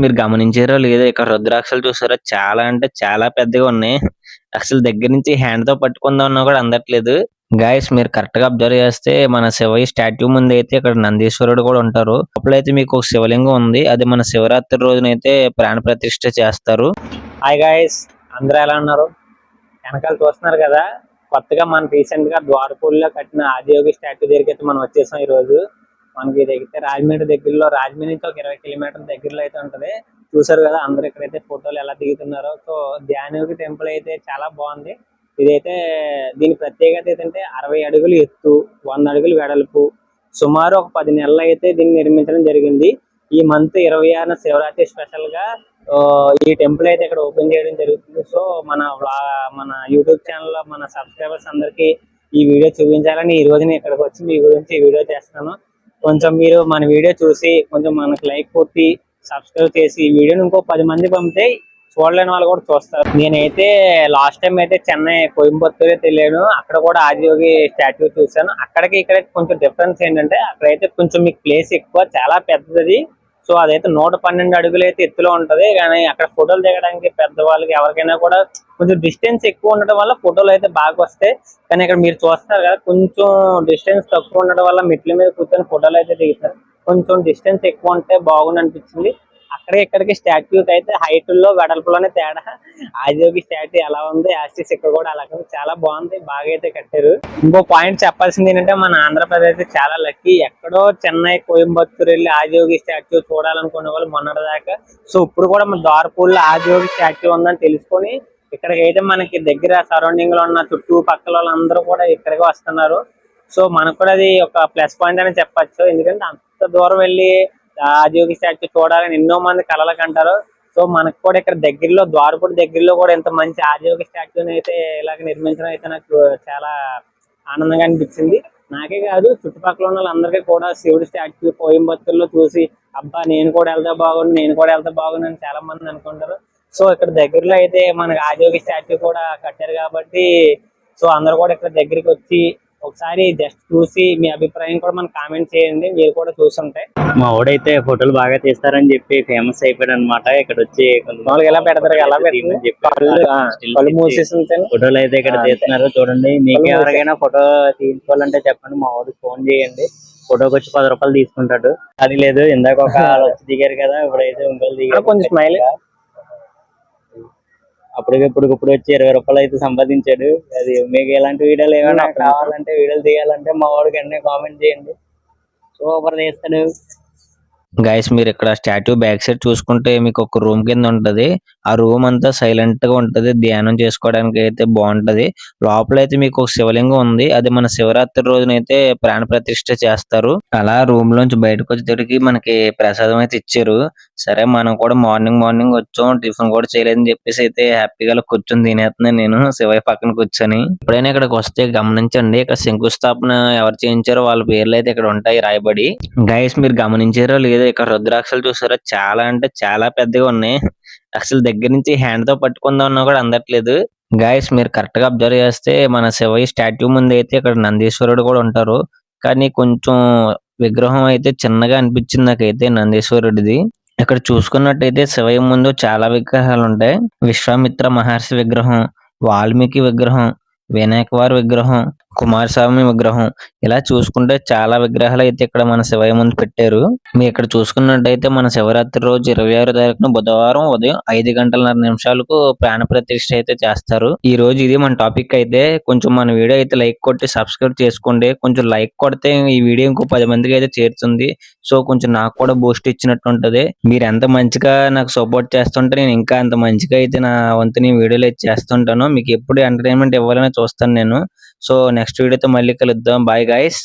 మీరు గమనించారో లేదో ఇక్కడ రుద్రాక్షలు చూసారా చాలా అంటే చాలా పెద్దగా ఉన్నాయి. అసలు దగ్గర నుంచి హ్యాండ్ తో పట్టుకుందామన్నా కూడా అందట్లేదు. గాయ్స్ మీరు కరెక్ట్ గా అబ్జర్వ్ చేస్తే మన శివయ్య స్టాట్యూ ముందు అయితే ఇక్కడ నందీశ్వరుడు కూడా ఉంటారు. లోపలైతే మీకు ఒక శివలింగం ఉంది. అది మన శివరాత్రి రోజునైతే ప్రాణ ప్రతిష్ఠ చేస్తారు. హాయ్ గాయ్స్, అందరూ ఎలా ఉన్నారు? వెనకాల చూస్తున్నారు కదా, కొత్తగా మన రీసెంట్ గా ద్వారపూడిలో కట్టిన ఆదియోగి స్టాట్యూ దగ్గరికి అయితే మనం వచ్చేసాం. ఈ రోజు మనకి దగ్గర రాజమండ్రి దగ్గరలో, రాజమండ్రి నుంచి ఒక 20 కిలోమీటర్ల దగ్గరలో అయితే ఉంటది. చూసారు కదా అందరు ఇక్కడైతే ఫోటోలు ఎలా దిగుతున్నారో. సో ధ్యానయోగి టెంపుల్ అయితే చాలా బాగుంది. ఇదైతే దీని ప్రత్యేకత ఏంటంటే 60 అడుగులు ఎత్తు, 100 అడుగులు వెడల్పు, సుమారు ఒక 10 నెలలు అయితే దీన్ని నిర్మించడం జరిగింది. ఈ మంత్ 26న శివరాత్రి స్పెషల్ గా ఈ టెంపుల్ అయితే ఇక్కడ ఓపెన్ చేయడం జరుగుతుంది. సో మన యూట్యూబ్ ఛానల్లో మన సబ్స్క్రైబర్స్ అందరికి ఈ వీడియో చూపించాలని ఈ రోజు నేను ఇక్కడికి వచ్చి మీ గురించి ఈ వీడియో చేస్తాను. కొంచెం మీరు మన వీడియో చూసి కొంచెం మనకు లైక్ కొట్టి సబ్స్క్రైబ్ చేసి ఈ వీడియోని ఇంకో 10 మంది పంపితే చూడలేని వాళ్ళు కూడా చూస్తారు. నేనైతే లాస్ట్ టైం అయితే చెన్నై కోయంబత్తూరే తెలియను, అక్కడ కూడా ఆదియోగి స్టాట్యూ చూసాను. అక్కడికి ఇక్కడ కొంచెం డిఫరెన్స్ ఏంటంటే అక్కడైతే కొంచెం మీకు ప్లేస్ ఎక్కువ, చాలా పెద్దది. సో అదైతే 112 అడుగులు అయితే ఎత్తులో ఉంటది. కానీ అక్కడ ఫోటోలు దిగడానికి పెద్దవాళ్ళకి ఎవరికైనా కూడా కొంచెం డిస్టెన్స్ ఎక్కువ ఉండడం వల్ల ఫోటోలు అయితే బాగా వస్తాయి. కానీ ఇక్కడ మీరు చూస్తారు కదా, కొంచెం డిస్టెన్స్ తక్కువ ఉండడం వల్ల మెట్ల మీద కూర్చొని ఫోటోలు అయితే దిగుతారు. కొంచెం డిస్టెన్స్ ఎక్కువ ఉంటే బాగుంది అనిపించింది. అక్కడికి ఇక్కడికి స్టాట్యూకి అయితే హైట్ లో వెడల్పులోనే తేడా. ఆదియోగి స్టాట్యూ ఎలా ఉంది, యాస్టిస్ ఇక్కడ కూడా అలాగే చాలా బాగుంది, బాగా అయితే కట్టారు. ఇంకో పాయింట్ చెప్పాల్సింది ఏంటంటే మన ఆంధ్రప్రదేశ్ అయితే చాలా లక్కీ. ఎక్కడో చెన్నై కోయంబత్తూరు వెళ్ళి ఆదియోగి స్టాట్యూ చూడాలనుకునే వాళ్ళు మొన్నటిదాకా. సో ఇప్పుడు కూడా మన ద్వారపూడిలో ఆదియోగి స్టాట్యూ ఉందని తెలుసుకొని ఇక్కడికి అయితే మనకి దగ్గర సరౌండింగ్ లో ఉన్న చుట్టూ పక్కల వాళ్ళందరూ కూడా ఇక్కడికి వస్తున్నారు. సో మనకు కూడా అది ఒక ప్లస్ పాయింట్ అని చెప్పచ్చు. ఎందుకంటే అంత దూరం వెళ్ళి ఆదియోగి స్టాట్యూ చూడాలని ఎన్నో మంది కలలకు అంటారు. సో మనకు కూడా ఇక్కడ దగ్గరలో ద్వారపూడి దగ్గరలో కూడా ఇంత మంచి ఆదియోగి స్టాట్యూని అయితే ఇలాగ నిర్మించడం అయితే నాకు చాలా ఆనందంగా అనిపించింది. నాకే కాదు చుట్టుపక్కల ఉన్న వాళ్ళందరికీ కూడా శివుడి స్టాట్యూ కోయంబత్తూరులో చూసి అబ్బా నేను కూడా వెళ్తా బాగుండు అని చాలా మంది అనుకుంటారు. సో ఇక్కడ దగ్గరలో అయితే మనకి ఆదియోగి స్టాట్యూ కూడా కట్టారు కాబట్టి సో అందరు కూడా ఇక్కడ దగ్గరికి వచ్చి ఒకసారి జస్ట్ చూసి మీ అభిప్రాయం కూడా మనకు కామెంట్ చేయండి, మీరు కూడా చూస్తుంటే. మా ఓడైతే ఫోటోలు బాగా తీస్తారని చెప్పి ఫేమస్ అయిపోయాడు అనమాట. ఇక్కడ వచ్చి ఎలా పెడతారు, ఎలా పెడతారు ఫోటోలు అయితే ఇక్కడ తీస్తున్నారు. చూడండి, మీకు ఎవరికైనా ఫోటో తీసుకోవాలంటే చెప్పండి, మా వాడికి ఫోన్ చేయండి. ఫోటోకి వచ్చి 10 రూపాయలు తీసుకుంటాడు. అది లేదు ఇందాక ఒక వచ్చి దిగారు కదా, ఇప్పుడైతే ఇంకోళ్ళు దిగారు. కొంచెం స్మైల్ ఇప్పుడు వచ్చి 20 రూపాయలు అయితే సంపాదించాడు. అది మీకు ఎలాంటి వీడియోలు ఏమైనా కావాలంటే వీడియోలు తీయాలంటే మా వాడికి అన్నీ కామెంట్ చేయండి, సూపర్ చేస్తాడు. గైస్ మీరు ఇక్కడ స్టాట్యూ బ్యాక్ సైడ్ చూసుకుంటే మీకు ఒక రూమ్ కింద ఉంటది. ఆ రూమ్ అంతా సైలెంట్ గా ఉంటది, ధ్యానం చేసుకోవడానికి అయితే బాగుంటది. లోపల అయితే మీకు ఒక శివలింగం ఉంది. అది మన శివరాత్రి రోజునైతే ప్రాణ ప్రతిష్ఠ చేస్తారు. అలా రూమ్ లోంచి బయటకు వచ్చేటప్పటికి మనకి ప్రసాదం అయితే ఇచ్చారు. సరే మనం కూడా మార్నింగ్ వచ్చాం, టిఫిన్ కూడా చేయలేదని చెప్పేసి అయితే హ్యాపీగా కూర్చొని తినేస్తున్నాను నేను శివయ్య పక్కన కూర్చొని. ఎప్పుడైనా ఇక్కడికి వస్తే గమనించండి, ఇక్కడ శంకుస్థాపన ఎవరు చేయించారో వాళ్ళ పేర్లు అయితే ఇక్కడ ఉంటాయి రాయబడి. గైస్ మీరు గమనించారో లేదో ఇక్కడ రుద్రాక్షలు చూసారా చాలా అంటే చాలా పెద్దగా ఉన్నాయి. అసలు దగ్గర నుంచి హ్యాండ్ తో పట్టుకుందామన్నా కూడా అందట్లేదు. గాయస్ మీరు కరెక్ట్ గా అబ్జర్వ్ చేస్తే మన శివయ్య స్టాట్యూ ముందు అయితే ఇక్కడ నందీశ్వరుడు కూడా ఉంటారు. కానీ కొంచెం విగ్రహం అయితే చిన్నగా అనిపించింది నాకైతే నందీశ్వరుడిది. ఇక్కడ చూసుకున్నట్టయితే శివయ్య ముందు చాలా విగ్రహాలు ఉంటాయి. విశ్వామిత్ర మహర్షి విగ్రహం, వాల్మీకి విగ్రహం, వినాయకవారి విగ్రహం, కుమారస్వామి విగ్రహం, ఇలా చూసుకుంటే చాలా విగ్రహాలు అయితే ఇక్కడ మన శివయ్య ముందు పెట్టారు. మీరు ఇక్కడ చూసుకున్నట్టయితే మన శివరాత్రి రోజు 26వ తారీఖున బుధవారం ఉదయం 5:40 ప్రాణ ప్రతిష్ఠ అయితే చేస్తారు. ఈ రోజు ఇది మన టాపిక్ అయితే. కొంచెం మన వీడియో అయితే లైక్ కొట్టి సబ్స్క్రైబ్ చేసుకోండి. కొంచెం లైక్ కొడితే ఈ వీడియో ఇంకో 10 మందికి అయితే చేరుతుంది. సో కొంచెం నాకు కూడా బూస్ట్ ఇచ్చినట్టు ఉంటది. మీరు ఎంత మంచిగా నాకు సపోర్ట్ చేస్తుంటే నేను ఇంకా అంత మంచిగా అయితే నా వంతుని వీడియోలు అయితే చేస్తుంటాను. మీకు ఎప్పుడు ఎంటర్టైన్మెంట్ ఇవ్వాలని చూస్తాను నేను. సో నెక్స్ట్ వీడియోతో మళ్ళీ కలుద్దాం. Bye guys.